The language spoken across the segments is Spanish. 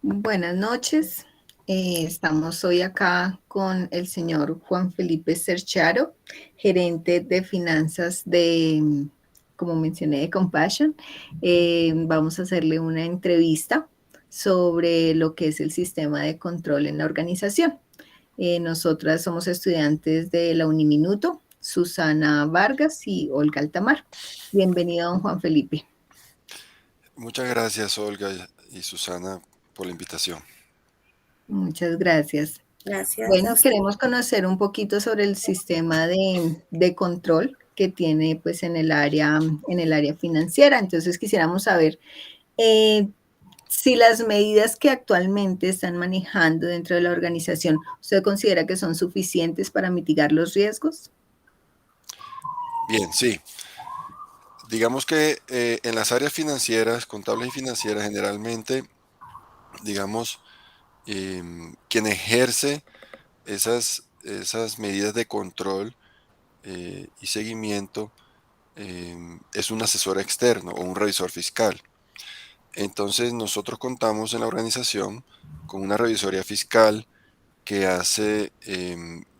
Buenas noches. Estamos hoy acá con el señor Juan Felipe Cercharo, gerente de finanzas de, como mencioné, de Compassion. Vamos a hacerle una entrevista sobre lo que es el sistema de control en la organización. Nosotras somos estudiantes de la Uniminuto, Susana Vargas y Olga Altamar. Bienvenido, don Juan Felipe. Muchas gracias, Olga y Susana, por la invitación. Muchas gracias. Gracias a Bueno, usted. queremos conocer un poquito sobre el sistema de control que tiene pues en el área financiera. Entonces quisiéramos saber eh, si las medidas que actualmente están manejando dentro de la organización, ¿usted considera que son suficientes para mitigar los riesgos? Bien, sí. Digamos que en las áreas financieras, contables y financieras, generalmente, digamos, quien ejerce esas medidas de control y seguimiento es un asesor externo o un revisor fiscal. Entonces, nosotros contamos en la organización con una revisoría fiscal que hace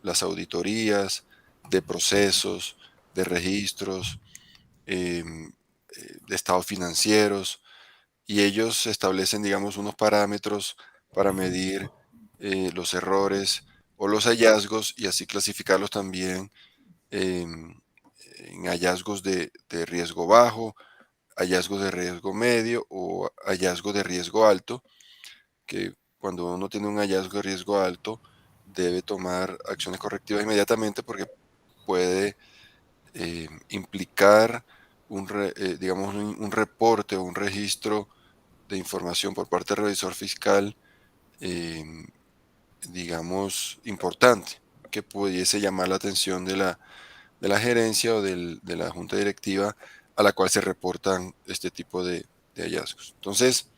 las auditorías de procesos, de registros, de estados financieros, y ellos establecen, digamos, unos parámetros para medir los errores o los hallazgos y así clasificarlos también em, en hallazgos de riesgo bajo, hallazgos de riesgo medio o hallazgos de riesgo alto, que cuando uno tiene un hallazgo de riesgo alto, debe tomar acciones correctivas inmediatamente porque puede implicar digamos, un reporte o un registro de información por parte del revisor fiscal, eh, digamos, importante, que pudiese llamar la atención de la gerencia o de la junta directiva a la cual se reportan este tipo de hallazgos. Entonces,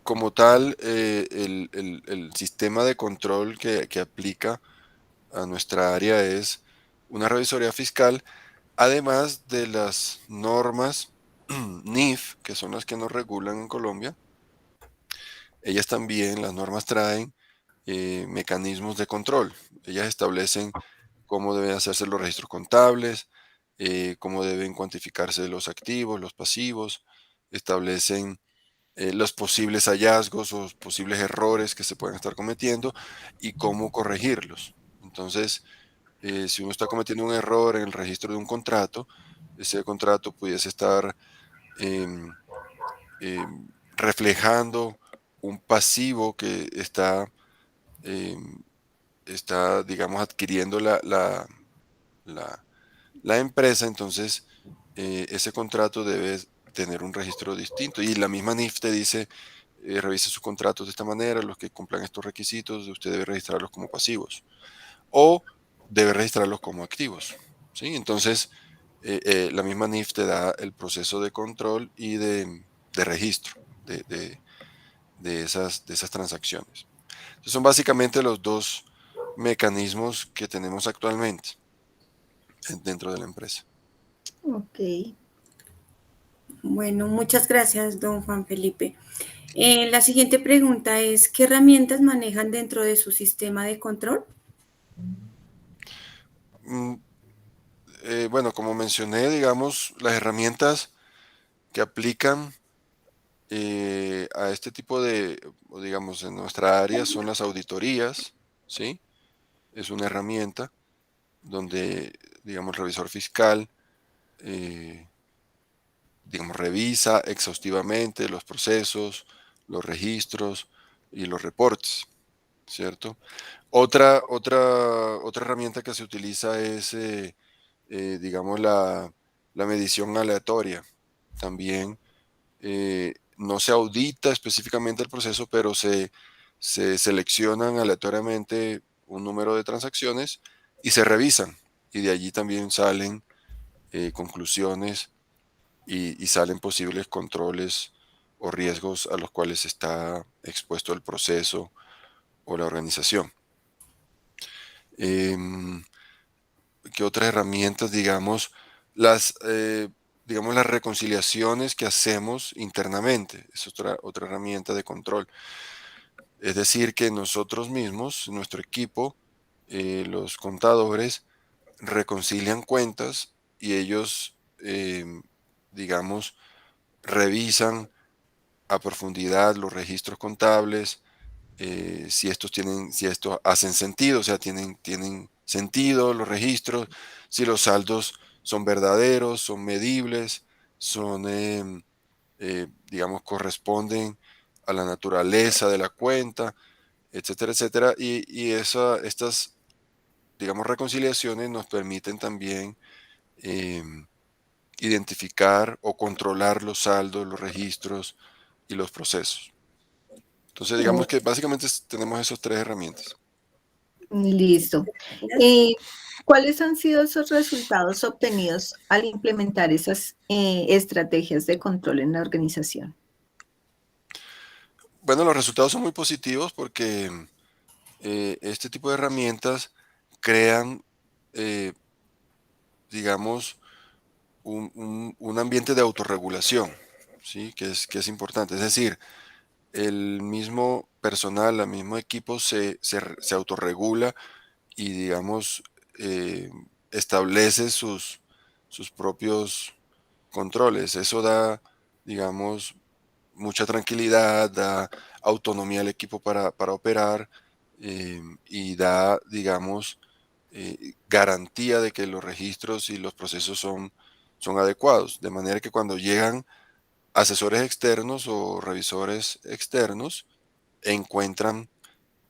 como tal, el sistema de control que aplica a nuestra área es una revisoría fiscal, además de las normas NIF, que son las que nos regulan en Colombia. Ellas también, las normas traen mecanismos de control. Ellas establecen cómo deben hacerse los registros contables, cómo deben cuantificarse los activos, los pasivos, establecen los posibles hallazgos o posibles errores que se pueden estar cometiendo y cómo corregirlos. Entonces, si uno está cometiendo un error en el registro de un contrato, ese contrato pudiese estar em, reflejando un pasivo que em, está, digamos, adquiriendo la- la empresa. Entonces ese contrato debe tener un registro distinto. Y la misma NIF te dice, revise sus contratos de esta manera, los que cumplan estos requisitos, usted debe registrarlos como pasivos o debe registrarlos como activos. ¿Sí? Entonces, la misma NIF te da el proceso de control y de registro de esas transacciones. Entonces, son básicamente los dos mecanismos que tenemos actualmente dentro de la empresa. Ok. Bueno, muchas gracias, don Juan Felipe. La siguiente pregunta es, ¿qué herramientas manejan dentro de su sistema de control? Mm, bueno, como mencioné, digamos, las herramientas que aplican a este tipo o digamos, en nuestra área son las auditorías, ¿sí? Es una herramienta donde, digamos, el revisor fiscal, eh, digamos, revisa exhaustivamente los procesos, los registros y los reportes, ¿cierto? Otra herramienta que se utiliza es, digamos, la medición aleatoria. También no se audita específicamente el proceso, pero se seleccionan aleatoriamente un número de transacciones y se revisan. Y de allí también salen conclusiones y salen posibles controles o riesgos a los cuales está expuesto el proceso o la organización. Em, ¿Qué otras herramientas, digamos, las, digamos, las reconciliaciones que hacemos internamente. Es otra herramienta de control. Es decir, que nosotros mismos, nuestro equipo, los contadores, reconcilian cuentas y ellos, digamos, revisan a profundidad los registros contables, si estos hacen sentido, o sea, tienen sentido los registros, si los saldos son verdaderos, son medibles, son, digamos, corresponden a la naturaleza de la cuenta, etcétera, etcétera. Estas, digamos, reconciliaciones nos permiten también em, identificar o controlar los saldos, los registros y los procesos. Entonces, digamos que básicamente tenemos esas tres herramientas. Listo. ¿Cuáles han sido esos resultados obtenidos al implementar esas estrategias de control en la organización? Bueno, los resultados son muy positivos porque este tipo de herramientas crean, eh, digamos, un ambiente de autorregulación, ¿sí? Que es importante. Es decir, el mismo personal, el mismo equipo se autorregula y, digamos, establece sus propios controles. Eso da, digamos, mucha tranquilidad, da autonomía al equipo para operar, y da, digamos, garantía de que los registros y los procesos son adecuados. De manera que cuando llegan asesores externos o revisores externos, encuentran,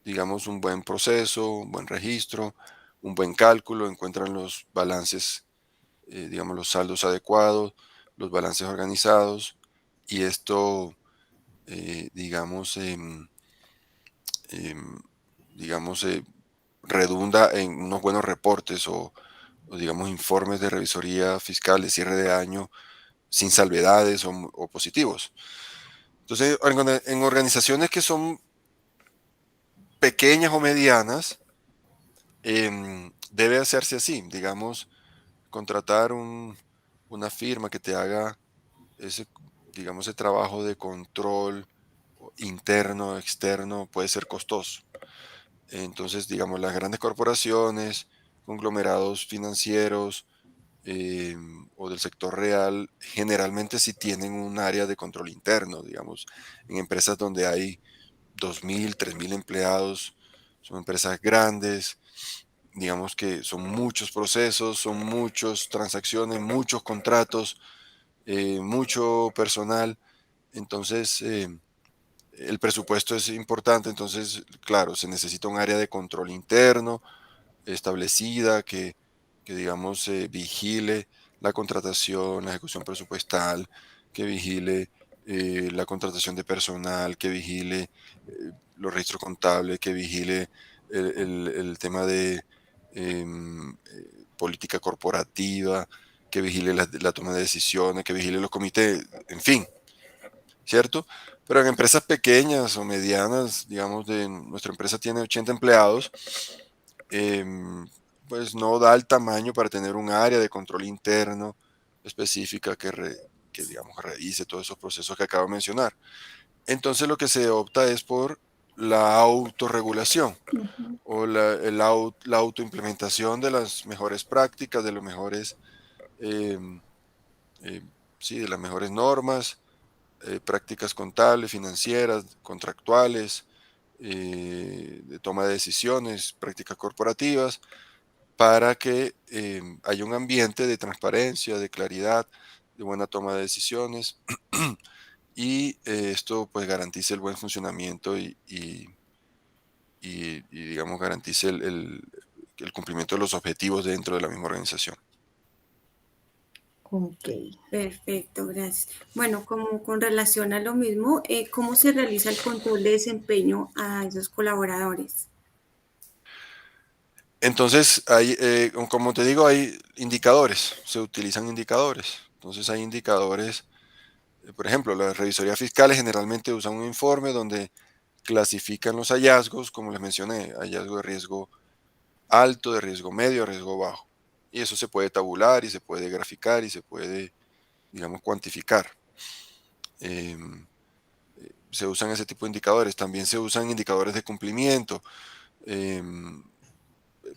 digamos, un buen proceso, un buen registro, un buen cálculo, encuentran los balances, digamos, los saldos adecuados, los balances organizados, y esto, digamos, em, digamos, redunda en unos buenos reportes o, digamos, informes de revisoría fiscal de cierre de año sin salvedades o positivos. Entonces, en organizaciones que son pequeñas o medianas, debe hacerse así, digamos, contratar una firma que te haga ese, digamos, ese trabajo de control interno, externo, puede ser costoso. Entonces, digamos, las grandes corporaciones, conglomerados financieros, o del sector real, generalmente sí tienen un área de control interno, digamos, en empresas donde hay 2.000, 3.000 empleados, son empresas grandes, digamos que son muchos procesos, son muchas transacciones, muchos contratos, mucho personal. Entonces, el presupuesto es importante. Entonces, claro, se necesita un área de control interno establecida que, digamos, vigile la contratación, la ejecución presupuestal, que vigile la contratación de personal, que vigile los registros contables, que vigile el tema de política corporativa, que vigile la toma de decisiones, que vigile los comités, en fin, ¿cierto? Pero en empresas pequeñas o medianas, digamos, nuestra empresa tiene 80 empleados, em, pues no da el tamaño para tener un área de control interno específica que, digamos, revise todos esos procesos que acabo de mencionar. Entonces lo que se opta es por la autorregulación Ujú. o la autoimplementación de las mejores prácticas, de los mejores, em, sí, de las mejores normas, prácticas contables, financieras, contractuales, de toma de decisiones, prácticas corporativas, para que haya un ambiente de transparencia, de claridad, de buena toma de decisiones y esto pues garantice el buen funcionamiento y, digamos, garantice el cumplimiento de los objetivos dentro de la misma organización. Ok. Perfecto, gracias. Bueno, como con relación a lo mismo, ¿cómo se realiza el control de desempeño a esos colaboradores? Entonces, como te digo, hay indicadores, se utilizan indicadores. Entonces hay indicadores, por ejemplo, las revisorías fiscales generalmente usan un informe donde clasifican los hallazgos, como les mencioné, hallazgo de riesgo alto, de riesgo medio, riesgo bajo. Y eso se puede tabular y se puede graficar y se puede, digamos, cuantificar. Se usan ese tipo de indicadores. También se usan indicadores de cumplimiento.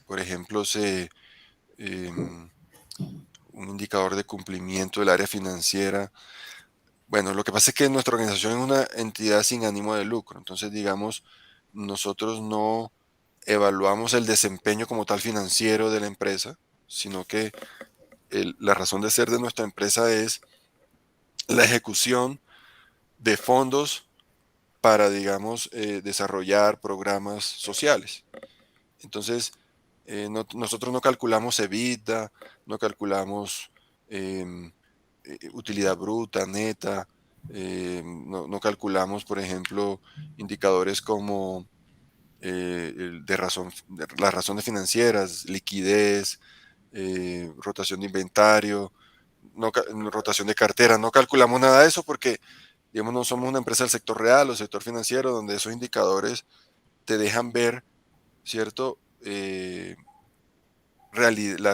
Por ejemplo, un indicador de cumplimiento del área financiera. Bueno, lo que pasa es que nuestra organización es una entidad sin ánimo de lucro. Entonces, digamos, nosotros no evaluamos el desempeño como tal financiero de la empresa, sino que la razón de ser de nuestra empresa es la ejecución de fondos para, digamos, desarrollar programas sociales. Entonces, nosotros no calculamos EBITDA, no calculamos utilidad bruta, neta, no calculamos, por ejemplo, indicadores como las razones financieras, liquidez, rotación de inventario, rotación de cartera. No calculamos nada de eso porque, digamos, no somos una empresa del sector real o sector financiero donde esos indicadores te dejan ver, ¿cierto? La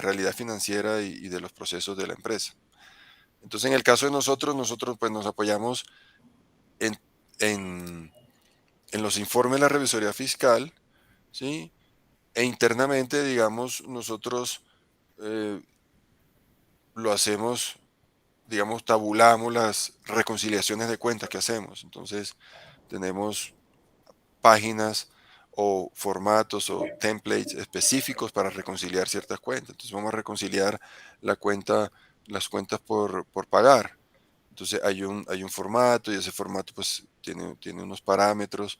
realidad financiera y de los procesos de la empresa. Entonces, en el caso de nosotros pues nos apoyamos en, en, en los informes de la revisoría fiscal, ¿sí? E internamente, digamos, nosotros eh, lo hacemos, digamos, tabulamos las reconciliaciones de cuentas que hacemos. Entonces, tenemos páginas o formatos o templates específicos para reconciliar ciertas cuentas. Entonces, vamos a reconciliar las cuentas por pagar. Entonces, hay un formato y ese formato pues tiene unos parámetros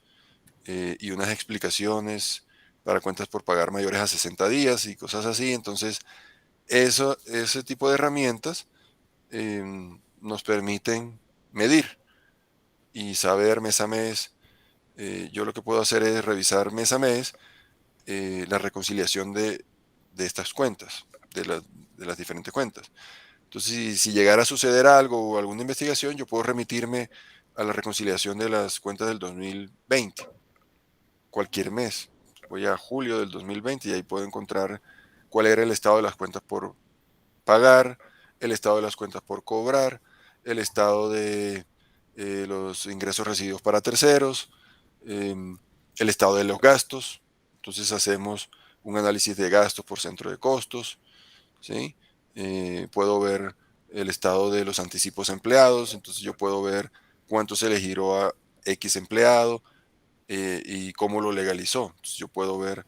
y unas explicaciones para cuentas por pagar mayores a 60 días y cosas así. Entonces, ese tipo de herramientas nos permiten medir y saber mes a mes. Yo lo que puedo hacer es revisar mes a mes la reconciliación de estas cuentas, de las diferentes cuentas. Entonces, si llegara a suceder algo o alguna investigación, yo puedo remitirme a la reconciliación de las cuentas del 2020, cualquier mes. Voy a julio del 2020 y ahí puedo encontrar cuál era el estado de las cuentas por pagar, el estado de las cuentas por cobrar, el estado de los ingresos recibidos para terceros, el estado de los gastos. Entonces hacemos un análisis de gastos por centro de costos, ¿sí? Puedo ver el estado de los anticipos empleados, entonces yo puedo ver cuánto se le giró a X empleado y cómo lo legalizó. Entonces yo puedo ver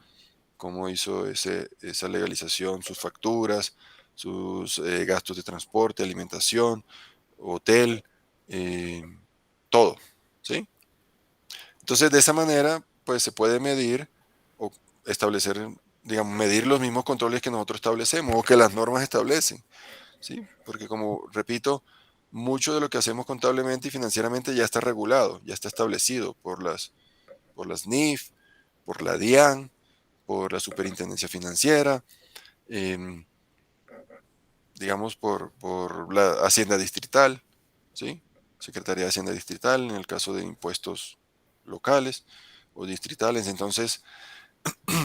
cómo hizo esa legalización, sus facturas, sus gastos de transporte, alimentación, hotel, eh, todo, ¿sí? Entonces, de esa manera, pues se puede medir o establecer, digamos, medir los mismos controles que nosotros establecemos o que las normas establecen, ¿sí? Porque como repito, mucho de lo que hacemos contablemente y financieramente ya está regulado, ya está establecido por las NIF, por la DIAN, por la Superintendencia Financiera, em, digamos, por la Hacienda Distrital, ¿sí? Secretaría de Hacienda Distrital, en el caso de impuestos locales o distritales. Entonces,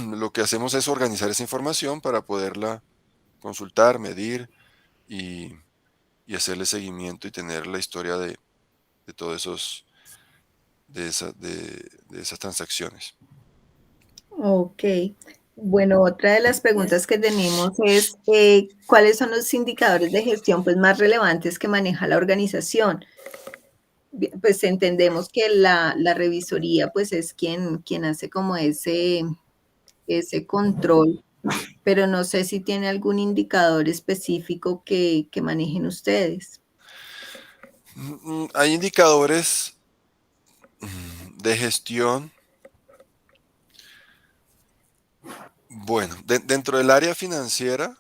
lo que hacemos es organizar esa información para poderla consultar, medir y, y hacerle seguimiento y tener la historia de todos de esas transacciones. Ok. Bueno, otra de las preguntas que tenemos es, ¿cuáles son los indicadores de gestión pues, más relevantes que maneja la organización? Pues entendemos que la revisoría pues es quien hace como ese control, pero no sé si tiene algún indicador específico que manejen ustedes. Hay indicadores de gestión. Bueno, dentro del área financiera,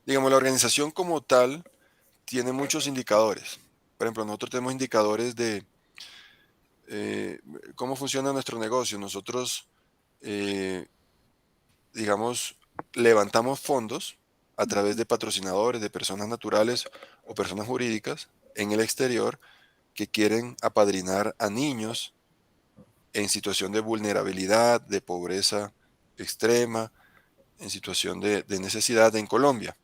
digamos, la organización como tal tiene muchos indicadores. Por ejemplo, nosotros tenemos indicadores de eh, cómo funciona nuestro negocio. Nosotros, eh, digamos, levantamos fondos a través de patrocinadores, de personas naturales o personas jurídicas en el exterior que quieren apadrinar a niños en situación de vulnerabilidad, de pobreza extrema, en situación de necesidad en Colombia,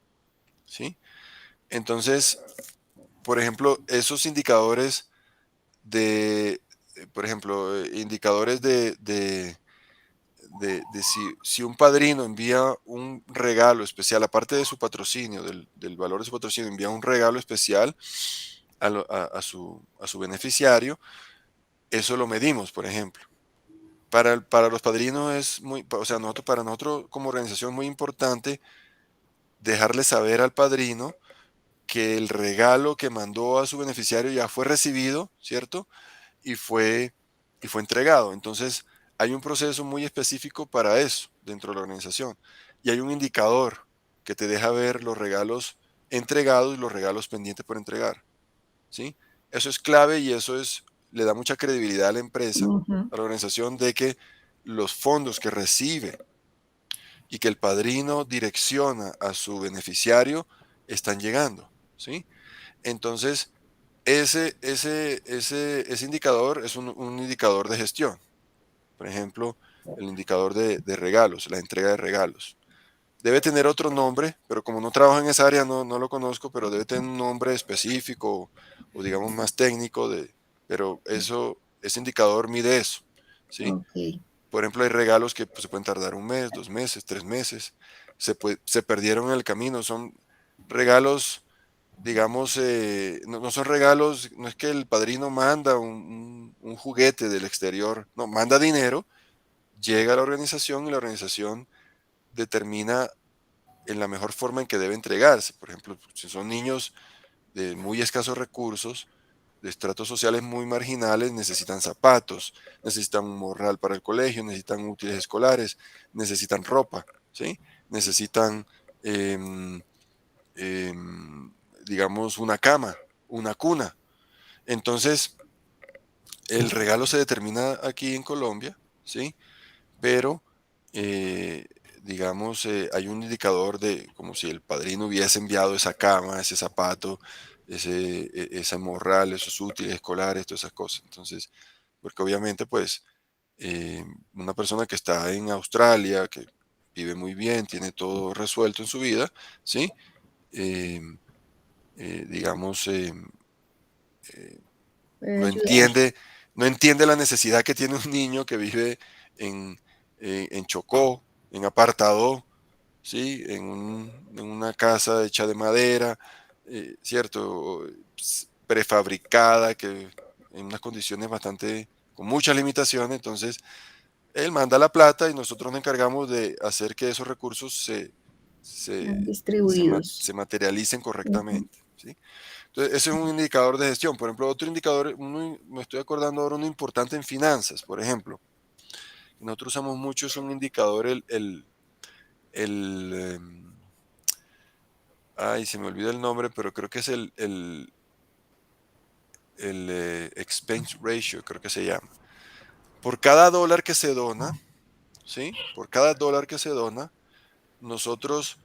¿sí? Entonces, por ejemplo, esos indicadores por ejemplo, indicadores de si un padrino envía un regalo especial, aparte de su patrocinio, del valor de su patrocinio, envía un regalo especial a su beneficiario, eso lo medimos, por ejemplo. Para los padrinos es muy, o sea, para nosotros como organización es muy importante dejarle saber al padrino que el regalo que mandó a su beneficiario ya fue recibido, ¿cierto? Y fue entregado. Entonces, hay un proceso muy específico para eso dentro de la organización. Y hay un indicador que te deja ver los regalos entregados y los regalos pendientes por entregar, ¿sí? Eso es clave y le da mucha credibilidad a la empresa, Ujú. a la organización, de que los fondos que recibe y que el padrino direcciona a su beneficiario están llegando, ¿sí? Entonces, ese indicador es un indicador de gestión. Por ejemplo, el indicador de regalos, la entrega de regalos. Debe tener otro nombre, pero como no trabajo en esa área, no lo conozco, pero debe tener un nombre específico o digamos más técnico, pero ese indicador mide eso, ¿sí? Ok. Por ejemplo, hay regalos que pues, se pueden tardar 1 mes, 2 meses, 3 meses, se perdieron en el camino, son regalos, digamos, no son regalos, no es que el padrino manda un juguete del exterior, no, manda dinero, llega a la organización y la organización determina en la mejor forma en que debe entregarse. Por ejemplo, si son niños de muy escasos recursos, de estratos sociales muy marginales, necesitan zapatos, necesitan un morral para el colegio, necesitan útiles escolares, necesitan ropa, ¿sí? Necesitan, em, em, digamos, una cama, una cuna. Entonces, el regalo se determina aquí en Colombia, ¿sí? Pero, eh, digamos, hay un indicador de como si el padrino hubiese enviado esa cama, ese zapato, ese morral, esos útiles escolares, todas esas cosas. Entonces, porque obviamente, pues, una persona que está en Australia, que vive muy bien, tiene todo resuelto en su vida, ¿sí? Em, digamos, Puede no ayudar. entiende, no entiende la necesidad que tiene un niño que vive en, en Chocó, en apartado, ¿sí? En una casa hecha de madera, ¿cierto? Prefabricada, que en unas condiciones bastante, con muchas limitaciones. Entonces, él manda la plata y nosotros nos encargamos de hacer que esos recursos Distribuidos. se materialicen Ujú. correctamente, ¿sí? Entonces, ese es un indicador de gestión. Por ejemplo, otro indicador, me estoy acordando ahora, uno importante en finanzas, por ejemplo. Nosotros usamos mucho, es un indicador, el, ay, se me olvida el nombre, pero creo que es el expense ratio, creo que se llama. Por cada dólar que se dona, ¿sí? Por cada dólar que se dona, nosotros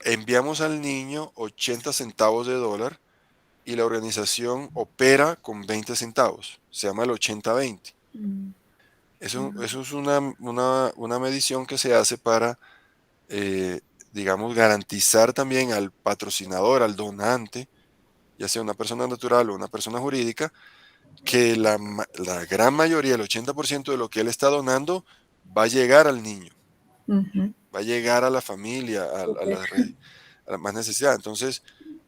enviamos al niño 80 centavos de dólar y la organización opera con 20 centavos. Se llama el 80-20. Mm. Eso es una medición que se hace para, eh, digamos, garantizar también al patrocinador, al donante, ya sea una persona natural o una persona jurídica, que la gran mayoría, el 80% de lo que él está donando, va a llegar al niño, Ujú. va a llegar a la familia, Súper. a la más necesidad. Entonces,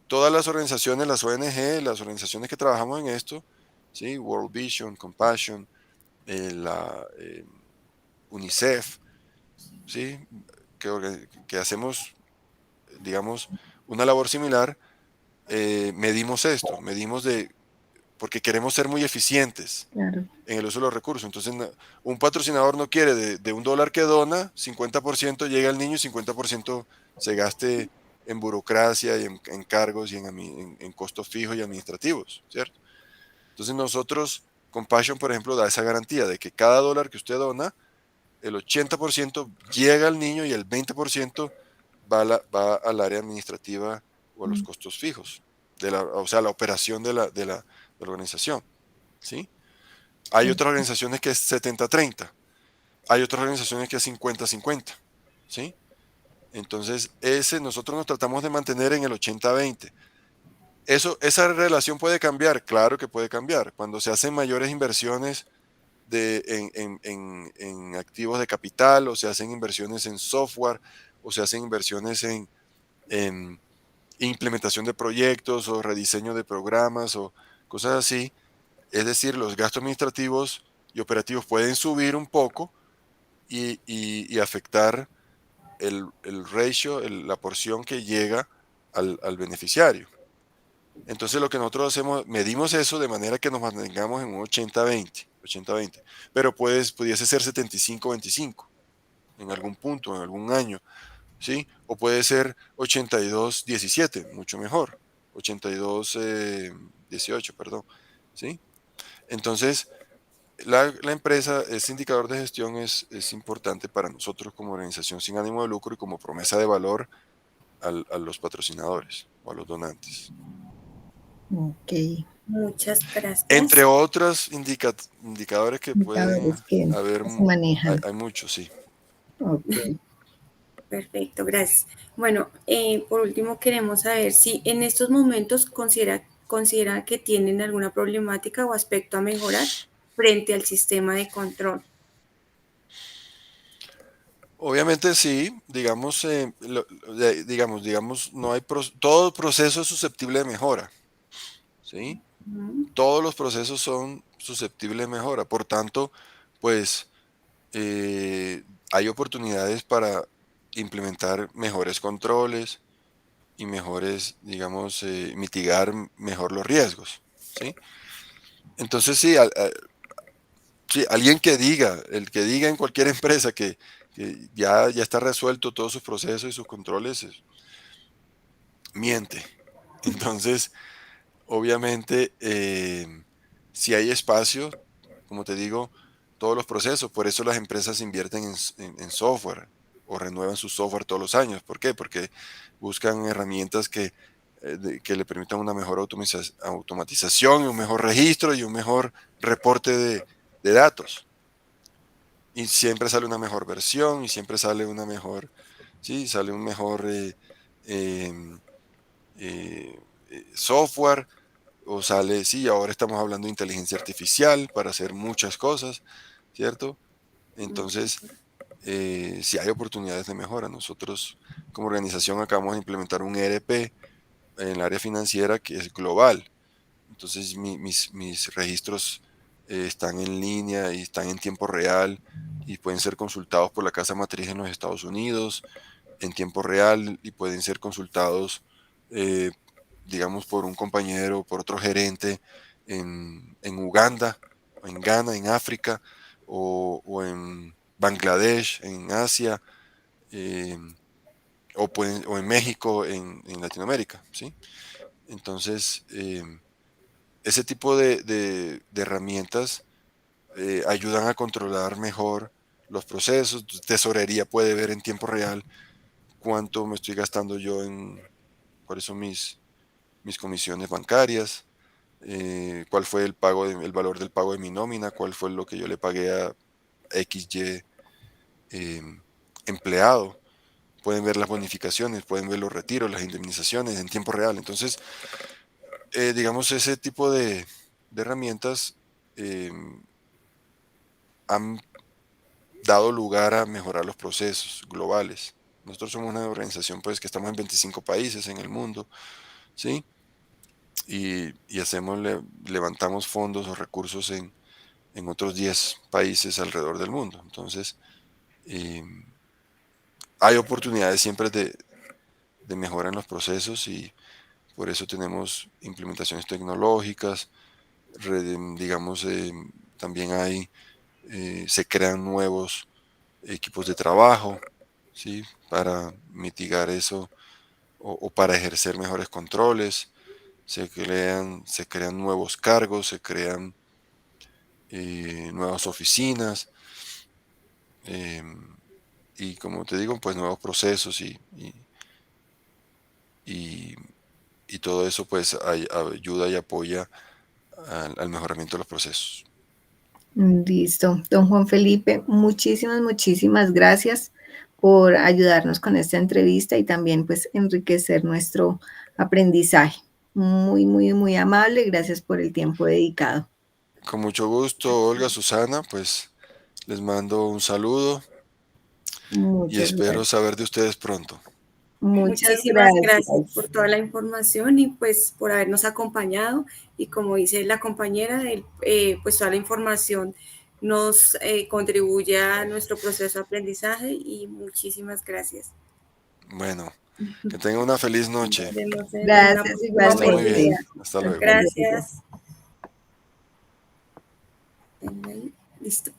todas las organizaciones, las ONG, las organizaciones que trabajamos en esto, ¿sí? World Vision, Compassion, la UNICEF, ¿sí? Que hacemos, digamos, una labor similar, medimos esto, porque queremos ser muy eficientes Claro. en el uso de los recursos. Entonces, un patrocinador no quiere de $1 que dona, 50% llega al niño y 50% se gaste en burocracia y en cargos y en costos fijos y administrativos, ¿cierto? Entonces nosotros, Compassion, por ejemplo, da esa garantía de que cada dólar que usted dona, el 80% llega al niño y el 20% va al área administrativa o a los Mm. costos fijos, o sea, la operación de la organización, ¿sí? Hay otras Ok. organizaciones que es 70-30, hay otras organizaciones que es 50-50, ¿sí? Entonces, nosotros nos tratamos de mantener en el 80-20. Esa relación puede cambiar, claro que puede cambiar. Cuando se hacen mayores inversiones en activos de capital, o se hacen inversiones en software, o se hacen inversiones en implementación de proyectos o rediseño de programas o cosas así. Es decir, los gastos administrativos y operativos pueden subir un poco y afectar el ratio, la porción que llega al beneficiario. Entonces lo que nosotros hacemos, medimos eso de manera que nos mantengamos en un 80-20, pero pudiese ser 75-25 en algún punto, en algún año, ¿sí? O puede ser 82-17, mucho mejor, 82-18, perdón, ¿sí? Entonces, la empresa, ese indicador de gestión es importante para nosotros como organización sin ánimo de lucro y como promesa de valor a los patrocinadores o a los donantes. Ok. Muchas Entre gracias. otros indicadores que pueden Indicadores que haber, se manejan. hay muchos, sí. Ok. Perfecto, gracias. Bueno, por último queremos saber si en estos momentos considera que tienen alguna problemática o aspecto a mejorar frente al sistema de control. Obviamente sí, digamos, digamos, no hay todo proceso es susceptible de mejora, ¿sí? Ujú. Todos los procesos son susceptibles de mejora, por tanto, pues hay oportunidades para implementar mejores controles y mejores, digamos, mitigar mejor los riesgos, ¿sí? Entonces sí, sí, alguien que diga, el que diga en cualquier empresa que ya está resuelto todos sus procesos y sus controles, miente. Entonces, obviamente, si hay espacio, como te digo, todos los procesos, por eso las empresas invierten en software o renuevan su software todos los años. ¿Por qué? Porque buscan herramientas que le permitan una mejor automatización y un mejor registro y un mejor reporte de datos. Y siempre sale una mejor versión y siempre sale una mejor, sí, sale un mejor em, eh, software o sale, sí, ahora estamos hablando de inteligencia artificial para hacer muchas cosas, ¿cierto? Entonces, sí hay oportunidades de mejora. Nosotros como organización acabamos de implementar un ERP en el área financiera que es global. Entonces mis registros están en línea y están en tiempo real y pueden ser consultados por la casa matriz en los Estados Unidos en tiempo real y pueden ser consultados, eh, digamos, por un compañero, por otro gerente en Uganda, en Ghana, en África o en Bangladesh, en Asia, eh, o en México, en Latinoamérica, ¿sí? Entonces, ese tipo de herramientas ayudan a controlar mejor los procesos. Tesorería puede ver en tiempo real cuánto me estoy gastando yo cuáles son mis comisiones bancarias, cuál fue el valor del pago de mi nómina, cuál fue lo que yo le pagué a XY eh, empleado. Pueden ver las bonificaciones, pueden ver los retiros, las indemnizaciones en tiempo real. Entonces, digamos, ese tipo de herramientas eh, han dado lugar a mejorar los procesos globales. Nosotros somos una organización pues que estamos en 25 países en el mundo, ¿sí? Y levantamos fondos o recursos en otros 10 países alrededor del mundo. Entonces, eh, hay oportunidades siempre de mejora en los procesos y por eso tenemos implementaciones tecnológicas, digamos, también se crean nuevos equipos de trabajo, ¿sí? Para mitigar eso o para ejercer mejores controles. Se crean nuevos cargos, se crean nuevas oficinas em, y como te digo, pues nuevos procesos y- y todo eso pues ayuda y apoya al mejoramiento de los procesos. Listo. Don Juan Felipe, muchísimas gracias por ayudarnos con esta entrevista y también pues enriquecer nuestro aprendizaje. Muy, muy, muy amable. Gracias por el tiempo dedicado. Con mucho gusto, Olga, Susana, pues les mando un saludo y Muchas espero gracias. saber de ustedes pronto. Muchas Muchísimas gracias por gracias. toda la información y pues por habernos acompañado. Y como dice la compañera, pues toda la información nos contribuye a nuestro proceso de aprendizaje y muchísimas gracias. Bueno, que tengan una feliz noche. Nos vemos en una Gracias próxima Está muy bien. igualmente. oportunidad. Hasta luego. Hasta luego. Gracias. Listo.